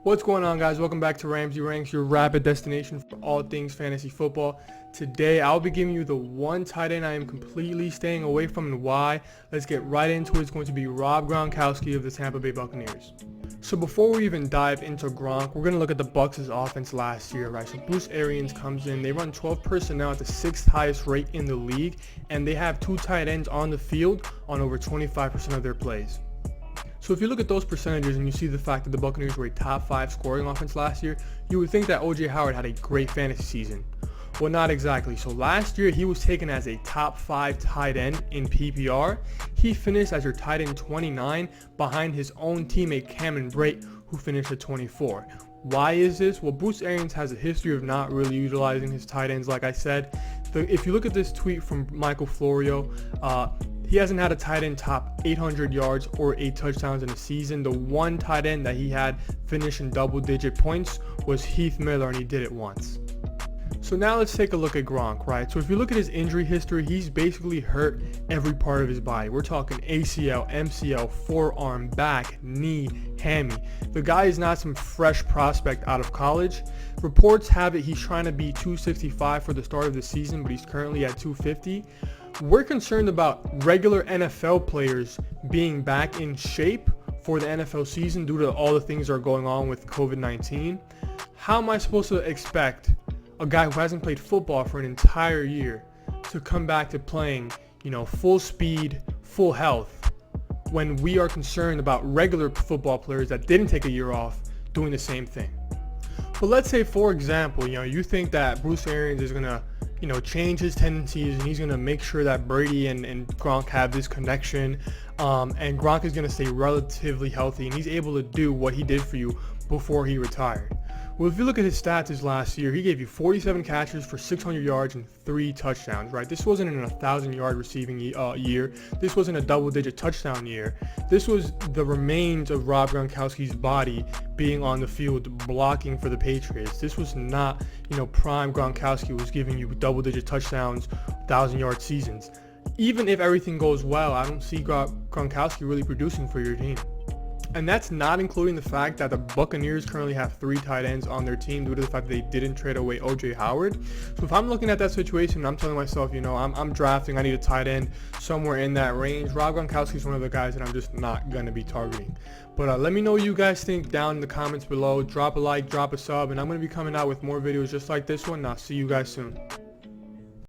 What's going on, guys? Welcome back to Ramsey Ranks, your rapid destination for all things fantasy football. Today I'll be giving you the one tight end I am completely staying away from and why. Let's get right into it. It's going to be Rob Gronkowski of the Tampa Bay Buccaneers. So before we even dive into Gronk, we're going to look at the Bucs' offense last year, right? So Bruce Arians comes in, they run 12 personnel at the 6th highest rate in the league, and they have 2 tight ends on the field on over 25% of their plays. So if you look at those percentages and you see the fact that the Buccaneers were a top 5 scoring offense last year, you would think that O.J. Howard had a great fantasy season. Well, not exactly. So last year he was taken as a top 5 tight end in PPR. He finished as your tight end 29 behind his own teammate Cameron Brate, who finished at 24. Why is this? Well, Bruce Arians has a history of not really utilizing his tight ends, like I said. If you look at this tweet from Michael Florio, he hasn't had a tight end top 800 yards or 8 touchdowns in a season. The one tight end that he had finish in double-digit points was Heath Miller, and he did it once. So now let's take a look at Gronk, right? So if you look at his injury history, he's basically hurt every part of his body. We're talking ACL, MCL, forearm, back, knee, hammy. The guy is not some fresh prospect out of college. Reports have it he's trying to be 265 for the start of the season, but he's currently at 250. We're concerned about regular NFL players being back in shape for the NFL season due to all the things that are going on with COVID-19. How am I supposed to expect a guy who hasn't played football for an entire year to come back to playing, full speed, full health, when we are concerned about regular football players that didn't take a year off doing the same thing? But let's say, for example, you think that Bruce Arians is going to change his tendencies, and he's going to make sure that Brady and Gronk have this connection, and Gronk is going to stay relatively healthy, and he's able to do what he did for you before he retired. Well, if you look at his stats his last year, he gave you 47 catches for 600 yards and 3 touchdowns, right? This wasn't an 1,000-yard receiving year. This wasn't a double-digit touchdown year. This was the remains of Rob Gronkowski's body being on the field blocking for the Patriots. This was not, prime Gronkowski was giving you double-digit touchdowns, 1,000-yard seasons. Even if everything goes well, I don't see Gronkowski really producing for your team. And that's not including the fact that the Buccaneers currently have 3 tight ends on their team due to the fact that they didn't trade away O.J. Howard. So if I'm looking at that situation, I'm telling myself, I'm drafting, I need a tight end somewhere in that range. Rob Gronkowski is one of the guys that I'm just not going to be targeting. But let me know what you guys think down in the comments below. Drop a like, drop a sub, and I'm going to be coming out with more videos just like this one. And I'll see you guys soon.